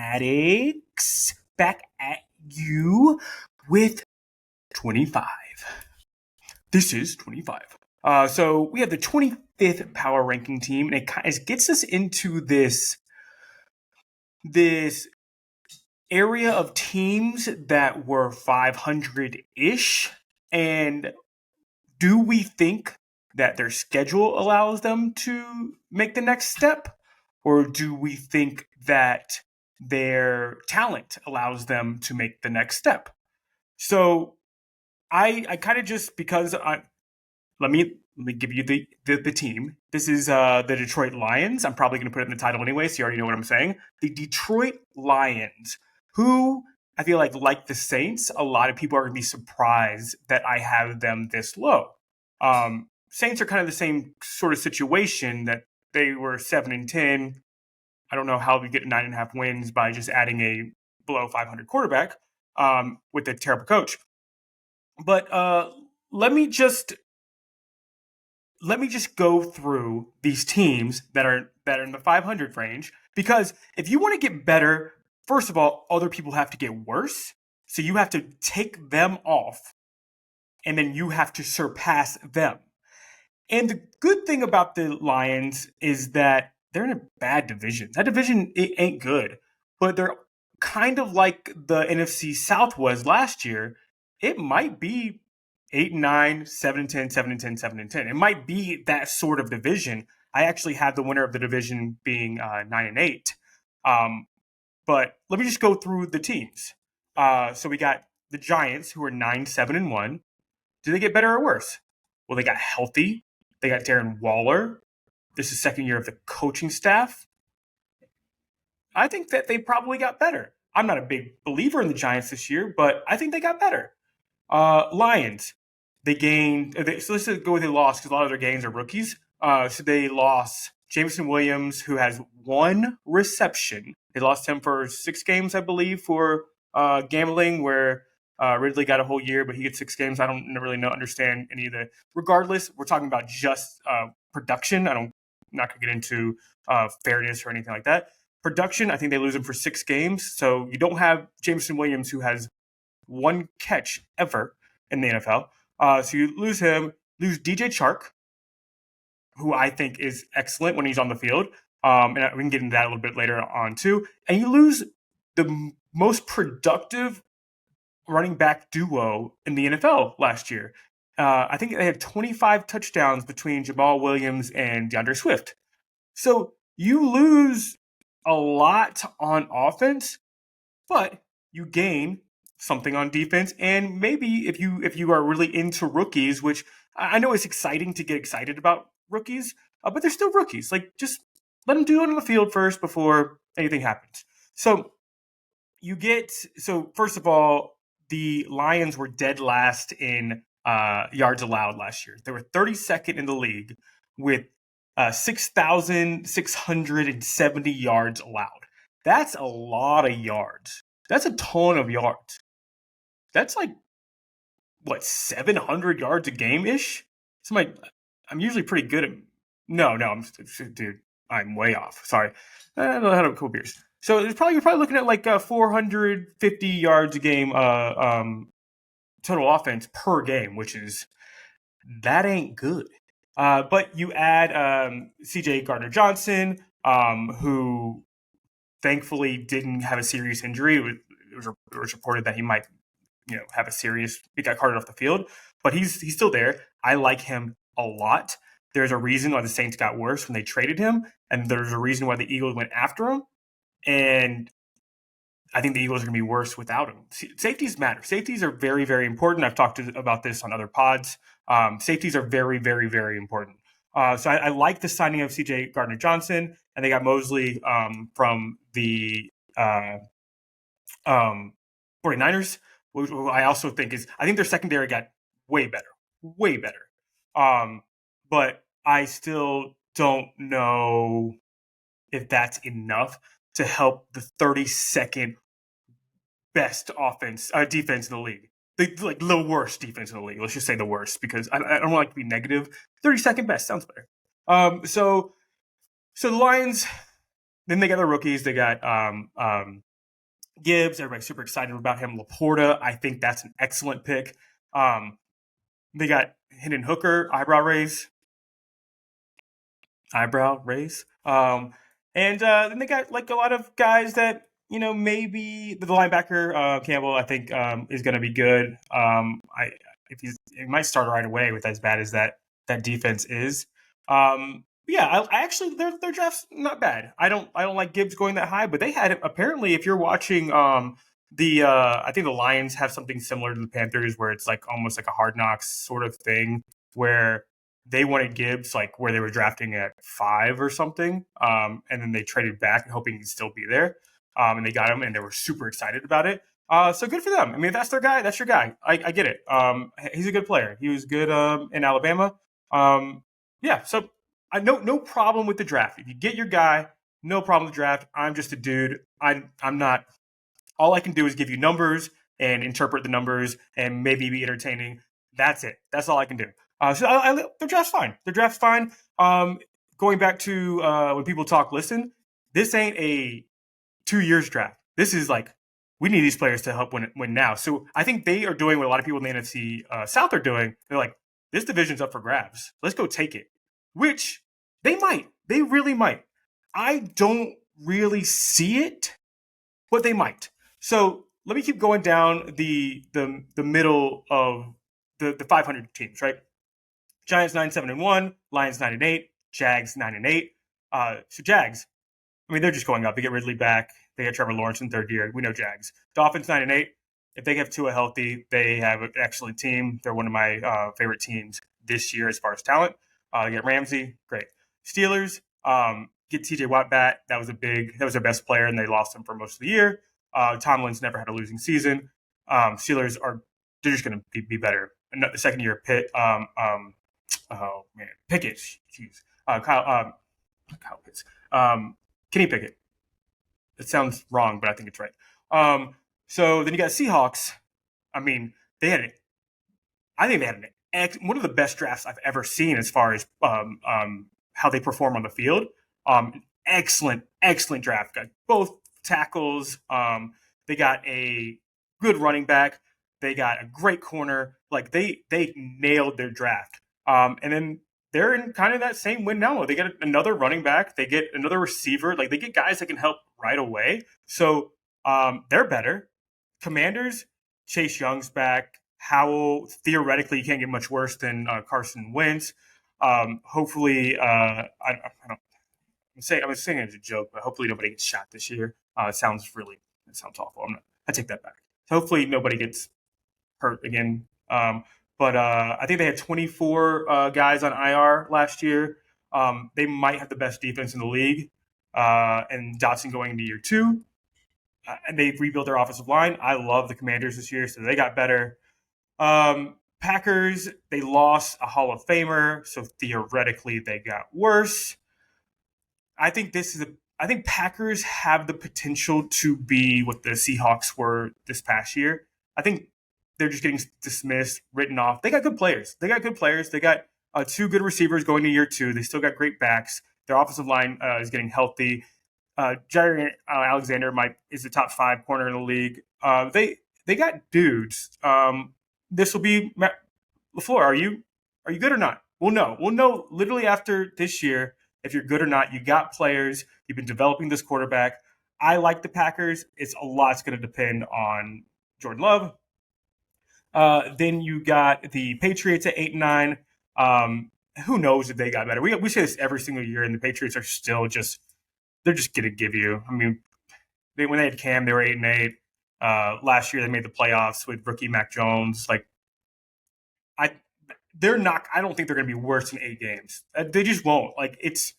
Fanatics back at you with 25. This is 25. So we have the 25th power ranking team, and it gets us into this area of teams that were 500-ish. And do we think that their schedule allows them to make the next step? Or do we think that their talent allows them to make the next step? So I kind of just because let me give you the team. This is the Detroit Lions. I'm probably going to put it in the title anyway, so you already know what I'm saying. The Detroit Lions, who I feel like the Saints, a lot of people are going to be surprised that I have them this low. Saints are kind of the same sort of situation that they were 7-10. I don't know how we get 9.5 wins by just adding a below 500 quarterback with a terrible coach. But let me just go through these teams that are in the 500 range, because if you want to get better, first of all, other people have to get worse. So you have to take them off, and then you have to surpass them. And the good thing about the Lions is that they're in a bad division. That division, it ain't good, but they're kind of like the NFC South was last year. It might be 8-9, 7-10, 7-10, 7-10. It might be that sort of division. I actually have the winner of the division being 9-8. But let me just go through the teams. So we got the Giants, who are 9-7-1. Do they get better or worse? Well, they got healthy. They got Darren Waller. This is second year of the coaching staff. I think that they probably got better. I'm not a big believer in the Giants this year, but I think they got better. Lions, they gained. So let's go with a loss, because a lot of their gains are rookies. So they lost Jameson Williams, who has one reception. They lost him for 6 games, I believe, for gambling, where Ridley got a whole year, but he gets 6 games. I don't really understand any of the. Regardless, we're talking about just production. I'm not going to get into fairness or anything like that. Production, I think they lose him for 6 games. So you don't have Jameson Williams, who has one catch ever in the NFL. So you lose him, lose DJ Chark, who I think is excellent when he's on the field. And we can get into that a little bit later on too. And you lose the most productive running back duo in the NFL last year. I think they had 25 touchdowns between Jamal Williams and DeAndre Swift. So you lose a lot on offense, but you gain something on defense. And maybe if you are really into rookies, which I know it's exciting to get excited about rookies, but they're still rookies. Like, just let them do it on the field first before anything happens. So first of all, the Lions were dead last in yards allowed last year. They were 32nd in the league with 6,670 yards allowed. That's a lot of yards. That's a ton of yards. That's like, what, 700 yards a game-ish? I'm usually pretty good at. No, I'm way off. Sorry. I had a couple beers. So you're probably looking at like 450 yards a game total offense per game, that ain't good. But you add C.J. Gardner-Johnson, who thankfully didn't have a serious injury. It was reported that he might, have he got carted off the field, but he's still there. I like him a lot. There's a reason why the Saints got worse when they traded him, and there's a reason why the Eagles went after him. And I think the Eagles are going to be worse without him. Safeties matter. Safeties are very, very important. I've talked about this on other pods. Safeties are very, very, very important. So I like the signing of C.J. Gardner-Johnson, and they got Mosley from the 49ers, which I also think I think their secondary got way better. But I still don't know if that's enough to help the 32nd best defense in the league. The worst defense in the league. Let's just say the worst, because I don't like to be negative. 32nd best sounds better. So the Lions, then they got their rookies. They got Gibbs. Everybody's super excited about him. Laporta, I think that's an excellent pick. They got Hendon Hooker, eyebrow raise. And then they got like a lot of guys that maybe the linebacker Campbell I think is going to be good. He might start right away with as bad as that defense is. Yeah, I actually their draft's not bad. I don't like Gibbs going that high, but they had apparently if you're watching I think the Lions have something similar to the Panthers where it's like almost like a Hard Knocks sort of thing where they wanted Gibbs like where they were drafting at 5 or something, and then they traded back hoping he'd still be there, and they got him, and they were super excited about it. So good for them. I mean, if that's their guy, that's your guy. I get it. He's a good player. He was good in Alabama. Yeah, so I no problem with the draft. If you get your guy, no problem with the draft. I'm just a dude. I'm not. All I can do is give you numbers and interpret the numbers and maybe be entertaining. That's it. That's all I can do. Their draft's fine. Their draft's fine. Going back to when people talk, listen, this ain't a 2 years draft. This is like we need these players to help win now. So I think they are doing what a lot of people in the NFC South are doing. They're like, this division's up for grabs. Let's go take it. Which they might. They really might. I don't really see it, but they might. So let me keep going down the middle of the 500 teams, right? Giants 9-7-1, Lions 9-8, Jags 9-8. So Jags, I mean, they're just going up. They get Ridley back. They get Trevor Lawrence in third year. We know Jags. Dolphins 9-8. If they have Tua healthy, they have an excellent team. They're one of my favorite teams this year as far as talent. They get Ramsey, great. Steelers get T.J. Watt back. That was their best player, and they lost him for most of the year. Tomlin's never had a losing season. Steelers they're just going to be better. The second year Pitt. Oh man, Pickett. Jeez, Kyle Pitts. Kenny Pickett. It sounds wrong, but I think it's right. So then you got Seahawks. I mean, I think they had one of the best drafts I've ever seen as far as how they perform on the field. Excellent draft. Got both tackles. They got a good running back. They got a great corner. Like they nailed their draft. And then they're in kind of that same win now. They get another running back. They get another receiver. Like they get guys that can help right away. So they're better. Commanders, Chase Young's back. Howell, theoretically, you can't get much worse than Carson Wentz. Hopefully, I don't. I'm saying it as a joke, but hopefully nobody gets shot this year. It sounds awful. I take that back. So hopefully nobody gets hurt again. But I think they had 24 guys on IR last year. They might have the best defense in the league. And Dotson going into year 2. And they've rebuilt their offensive line. I love the Commanders this year, so they got better. Packers, they lost a Hall of Famer, so theoretically they got worse. I think Packers have the potential to be what the Seahawks were this past year. I think they're just getting dismissed, written off. They got good players. They got 2 good receivers going to year 2. They still got great backs. Their offensive line is getting healthy. Jair Alexander is the top 5 corner in the league. They got dudes. This will be Matt LaFleur. Are you good or not? We'll know literally after this year if you're good or not. You got players. You've been developing this quarterback. I like the Packers. A lot's going to depend on Jordan Love. Then you got the Patriots at 8-9. Who knows if they got better? We say this every single year, and the Patriots are still they're just going to give you. I mean, when they had Cam, they were 8-8. Last year, they made the playoffs with rookie Mac Jones. They're not. I don't think they're going to be worse than 8 games. They just won't. It's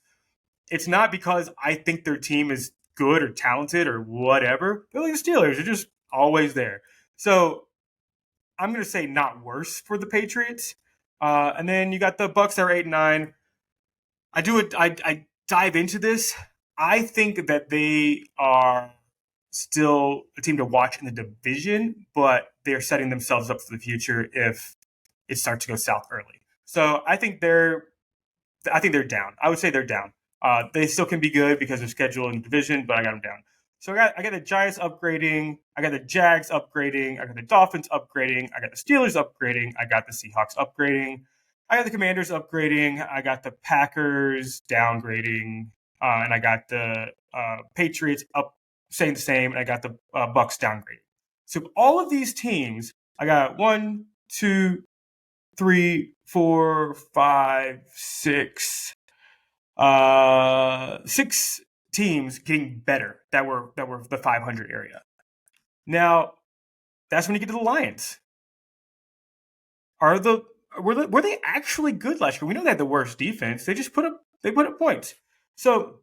not because I think their team is good or talented or whatever. They're like the Steelers. They're just always there. So I'm going to say not worse for the Patriots. And then you got the Bucs that are 8-9. I dive into this. I think that they are still a team to watch in the division, but they're setting themselves up for the future if it starts to go south early. So I think they're I think they're down. I would say they're down. They still can be good because of schedule and division, but I got them down. So I got the Giants upgrading. I got the Jags upgrading. I got the Dolphins upgrading. I got the Steelers upgrading. I got the Seahawks upgrading. I got the Commanders upgrading. I got the Packers downgrading, and I got the Patriots up, saying the same, and I got the Bucks downgrading. So all of these teams, I got 1, 2, 3, 4, 5, 6, 6 teams getting better that were the 500 area. Now, that's when you get to the Lions. Were they actually good last year? We know they had the worst defense. They just put up points. So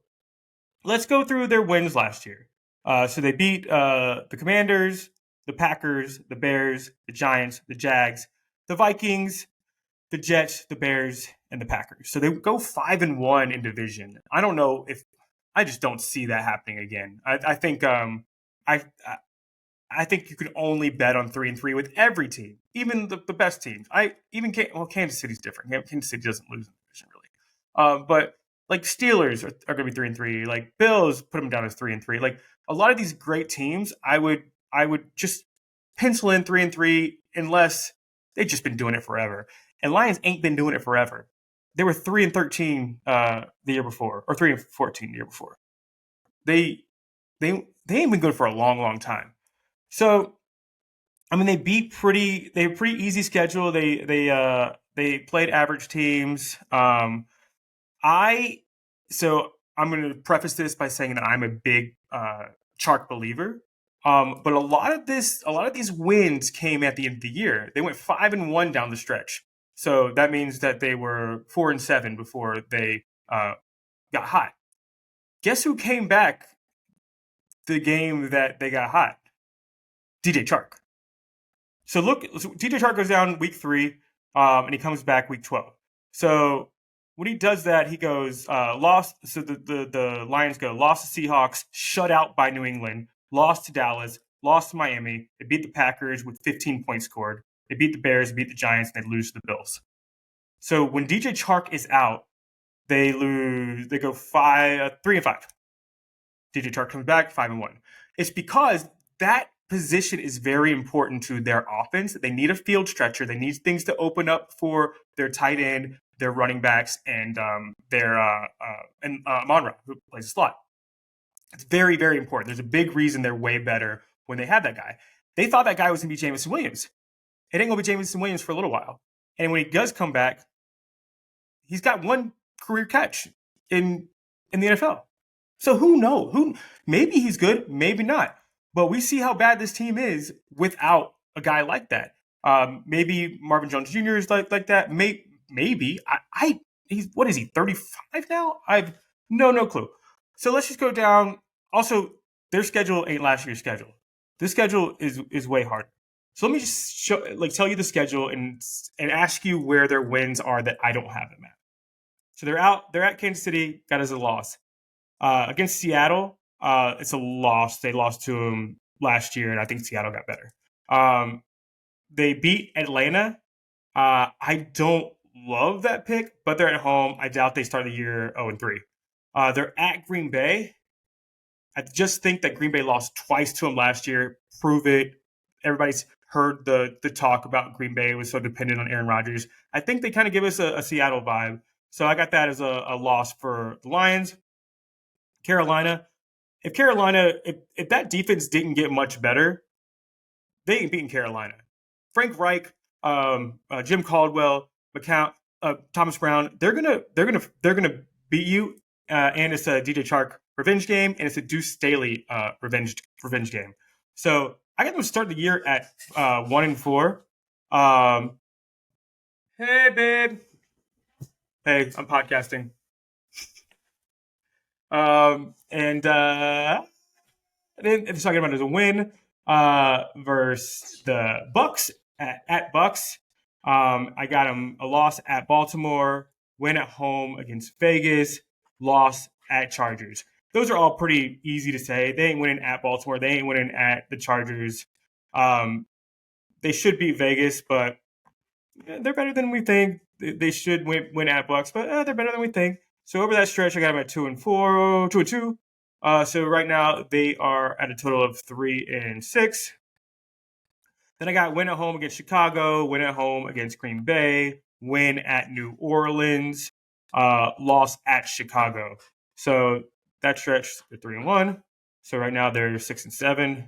let's go through their wins last year. So they beat the Commanders, the Packers, the Bears, the Giants, the Jags, the Vikings, the Jets, the Bears, and the Packers. So they go 5-1 in division. I don't know if I just don't see that happening again. I think I think you can only bet on 3-3 with every team, even the best teams. Kansas City's different. Kansas City doesn't lose in the division really, but like Steelers are going to be 3-3. Like Bills, put them down as 3-3. Like a lot of these great teams, I would just pencil in 3-3 unless they've just been doing it forever. And Lions ain't been doing it forever. They were 3-13 the year before, or 3-14 the year before. They ain't been good for a long, long time. So, I mean, they have a pretty easy schedule. They played average teams. I'm going to preface this by saying that I'm a big Chark believer. But a lot of these wins came at the end of the year. They went 5-1 down the stretch. So that means that they were 4-7 before they got hot. Guess who came back the game that they got hot? DJ Chark. So DJ Chark goes down week 3, and he comes back week 12. So when he does that, he goes lost. So the Lions go lost to Seahawks, shut out by New England, lost to Dallas, lost to Miami. They beat the Packers with 15 points scored. They beat the Bears, beat the Giants, and they lose to the Bills. So when DJ Chark is out, they lose. They go 3-5. DJ Chark comes back 5-1. It's because that position is very important to their offense. They need a field stretcher. They need things to open up for their tight end, their running backs, and Monroe, who plays a slot. It's very, very important. There's a big reason they're way better when they have that guy. They thought that guy was going to be Jameson Williams. It ain't going to be Jameson Williams for a little while. And when he does come back, he's got one career catch in the NFL. So who knows? Maybe he's good, maybe not. But we see how bad this team is without a guy like that. Maybe Marvin Jones Jr. is like that. Maybe. What is he, 35 now? I've no clue. So let's just go down. Also, their schedule ain't last year's schedule. This schedule is way harder. So let me just tell you the schedule and ask you where their wins are that I don't have them at. So they're at Kansas City, got as a loss. Against Seattle, it's a loss. They lost to them last year, and I think Seattle got better. They beat Atlanta. I don't love that pick, but they're at home. I doubt they start the year 0-3. They're at Green Bay. I just think that Green Bay lost twice to them last year. Prove it. Everybody's heard the talk about Green Bay was so dependent on Aaron Rodgers. I think they kind of give us a Seattle vibe. So I got that as a loss for the Lions. Carolina. If that defense didn't get much better, they ain't beating Carolina. Frank Reich, Jim Caldwell, Thomas Brown, they're gonna beat you. And it's a DJ Chark revenge game, and it's a Deuce Staley revenge game. So I got them to start the year at 1-4. Hey babe. Hey, I'm podcasting. And then it's talking about as a win versus the Bucks at Bucks. I got them a loss at Baltimore, win at home against Vegas, loss at Chargers. Those are all pretty easy to say. They ain't winning at Baltimore. They ain't winning at the Chargers. They should beat Vegas, but they're better than we think. They should win at Bucks, but they're better than we think. So over that stretch, I got them at 2-4, 2-2. So right now they are at a total of 3-6. Then I got win at home against Chicago, win at home against Green Bay, win at New Orleans, loss at Chicago. So that stretch, they're 3-1. So right now they're 6-7.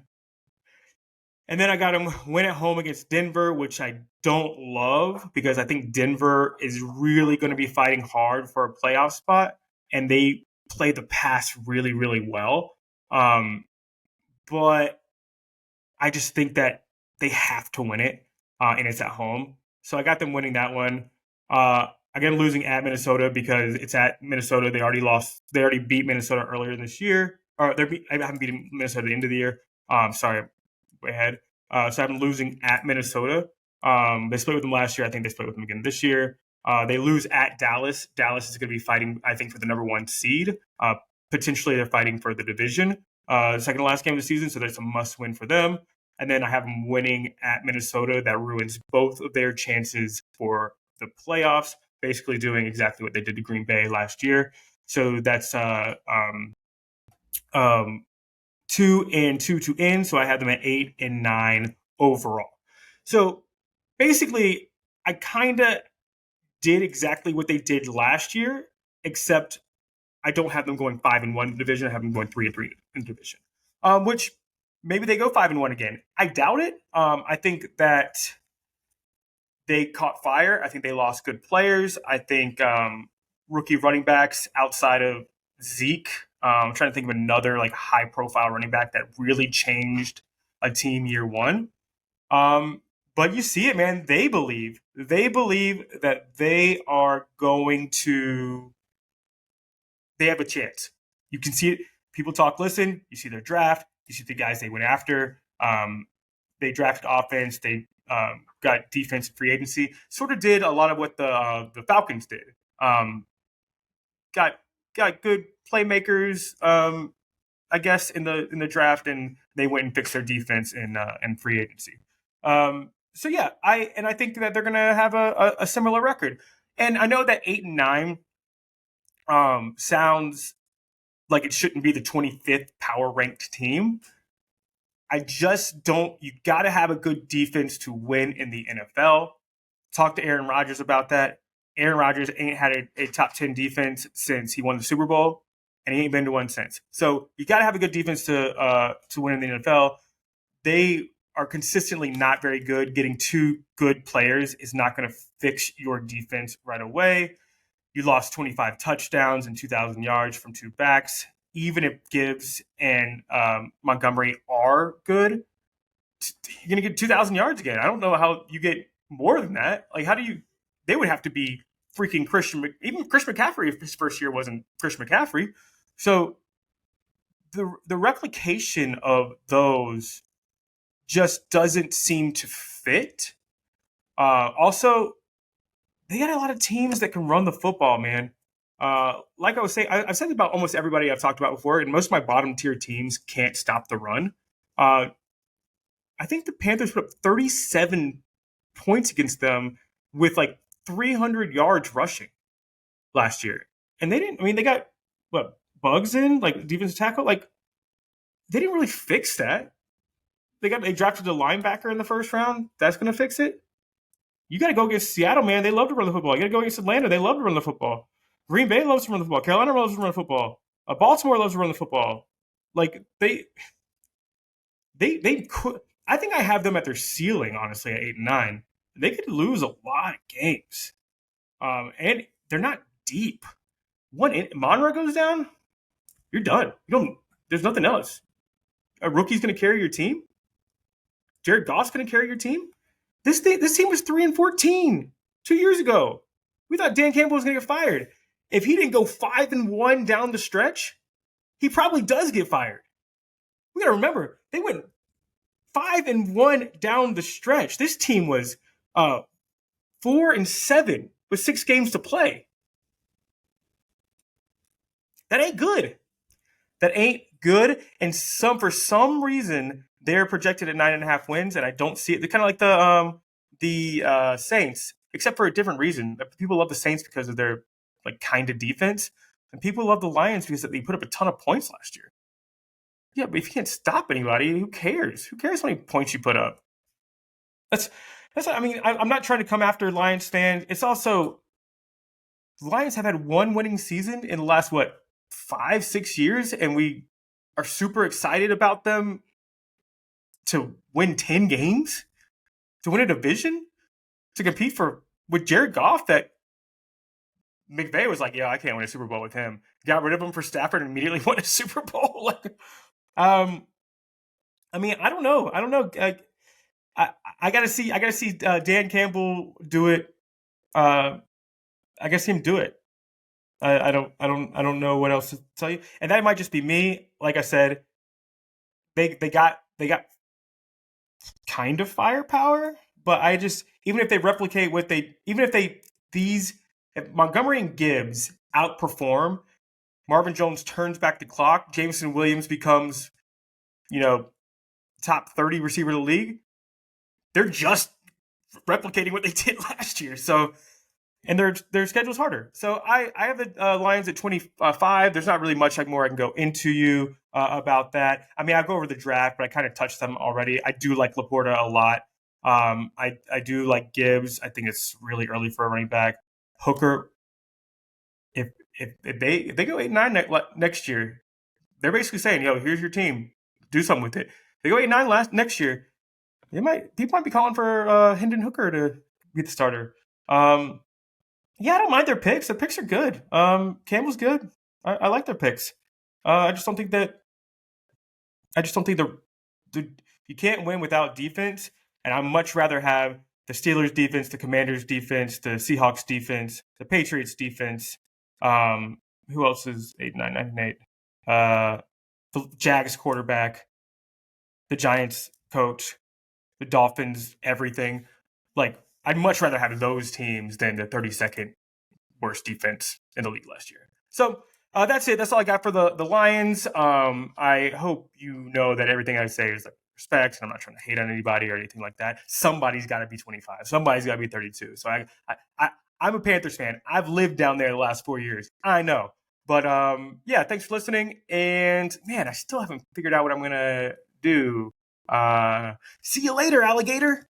And then I got them win at home against Denver, which I don't love because I think Denver is really going to be fighting hard for a playoff spot, and they play the pass really, really well. But I just think that they have to win it, and it's at home. So I got them winning that one. Again, losing at Minnesota because it's at Minnesota. They already lost. They already beat Minnesota earlier this year. Or I haven't beaten Minnesota at the end of the year. Sorry, way ahead. So I'm losing at Minnesota. They split with them last year. I think they split with them again this year. They lose at Dallas. Dallas is going to be fighting, I think, for the number one seed. Potentially, they're fighting for the division. Second to last game of the season, so that's a must win for them. And then I have them winning at Minnesota. That ruins both of their chances for the playoffs, basically doing exactly what they did to Green Bay last year. So that's 2-2 to end. So I have them at 8-9 overall. So basically, I kind of did exactly what they did last year, except I don't have them going 5-1 in the division. I have them going 3-3 in the division, which maybe they go 5-1 again. I doubt it. I think that they caught fire. I think they lost good players. I think rookie running backs outside of Zeke. I'm trying to think of another like high profile running back that really changed a team year one. But you see it, man. They believe that they are going to. They have a chance. You can see it. People talk. Listen. You see their draft. You see the guys they went after. They drafted offense. They got defense free agency. Sort of did a lot of what the Falcons did. Got good playmakers, I guess, in the draft, and they went and fixed their defense in free agency. So yeah, I think that they're gonna have a similar record. And I know that 8-9 sounds like it shouldn't be the 25th power ranked team. I just don't. You got to have a good defense to win in the NFL. Talk to Aaron Rodgers about that. Aaron Rodgers ain't had a top 10 defense since he won the Super Bowl, and he ain't been to one since. So you got to have a good defense to win in the NFL. They are consistently not very good. Getting two good players is not going to fix your defense right away. You lost 25 touchdowns and 2,000 yards from two backs. Even if Gibbs and Montgomery are good, you're going to get 2,000 yards again. I don't know how you get more than that. Like, how do you – they would have to be freaking Christian – even Chris McCaffrey if his first year wasn't Chris McCaffrey. So the replication of those just doesn't seem to fit. Also, they got a lot of teams that can run the football, man. Like I was saying, I've said about almost everybody I've talked about before, and most of my bottom tier teams can't stop the run. I think the Panthers put up 37 points against them with like 300 yards rushing last year. And they didn't, I mean, they got what, Bugs in, like defensive tackle? Like, they didn't really fix that. They drafted a linebacker in the first round. That's going to fix it. You got to go against Seattle, man. They love to run the football. You got to go against Atlanta. They love to run the football. Green Bay loves to run the football. Carolina loves to run the football. Baltimore loves to run the football. Like they could. I think I have them at their ceiling, honestly, at 8-9. They could lose a lot of games, and they're not deep. Monroe goes down, you're done. You don't. There's nothing else. A rookie's going to carry your team. Jared Goff's going to carry your team. This team was 3-14 2 years ago. We thought Dan Campbell was going to get fired. If he didn't go 5-1 down the stretch, he probably does get fired. We got to remember, they went 5-1 down the stretch. This team was 4-7 with 6 games to play. That ain't good. That ain't good. And for some reason, they're projected at 9.5 wins, and I don't see it. They're kind of like the Saints. except for a different reason. People love the Saints because of their like kind of defense, and people love the Lions because they put up a ton of points last year. Yeah, but if you can't stop anybody, who cares? Who cares how many points you put up? That's that's. I mean, I'm not trying to come after Lions fans. It's also the Lions have had one winning season in the last 5-6 years, and we are super excited about them to win 10 games, to win a division, to compete for with Jared Goff. That McVay was like, yeah, I can't win a Super Bowl with him. Got rid of him for Stafford and immediately won a Super Bowl. um, I mean, I don't know. I gotta see. I gotta see Dan Campbell do it. I gotta see him do it. I don't know what else to tell you. And that might just be me. Like I said, they got kind of firepower, but I just even if they replicate what they even if they these if Montgomery and Gibbs outperform, Marvin Jones turns back the clock, Jameson Williams becomes, top 30 receiver of the league. They're just replicating what they did last year. So and their schedule's harder. So I have the Lions at 25. There's not really much more I can go into you about that. I mean, I'll go over the draft, but I kind of touched them already. I do like Laporta a lot. I do like Gibbs. I think it's really early for a running back. Hooker, if they go 8-9 next year, they're basically saying, yo, here's your team. Do something with it. They go 8-9 next year. People might be calling for Hendon Hooker to be the starter. Yeah, I don't mind their picks. The picks are good. Campbell's good. I like their picks. I just don't think you can't win without defense. And I'd much rather have the Steelers defense, the Commanders defense, the Seahawks defense, the Patriots defense. Who else is 8-9-9-8? The Jags quarterback, the Giants coach, the Dolphins, everything. Like, I'd much rather have those teams than the 32nd worst defense in the league last year. So that's it. That's all I got for the Lions. I hope you know that everything I say is like respect, and I'm not trying to hate on anybody or anything like that. Somebody's got to be 25. Somebody's got to be 32. So I'm a Panthers fan. I've lived down there the last 4 years. I know. But yeah, thanks for listening. And man, I still haven't figured out what I'm going to do. See you later, alligator.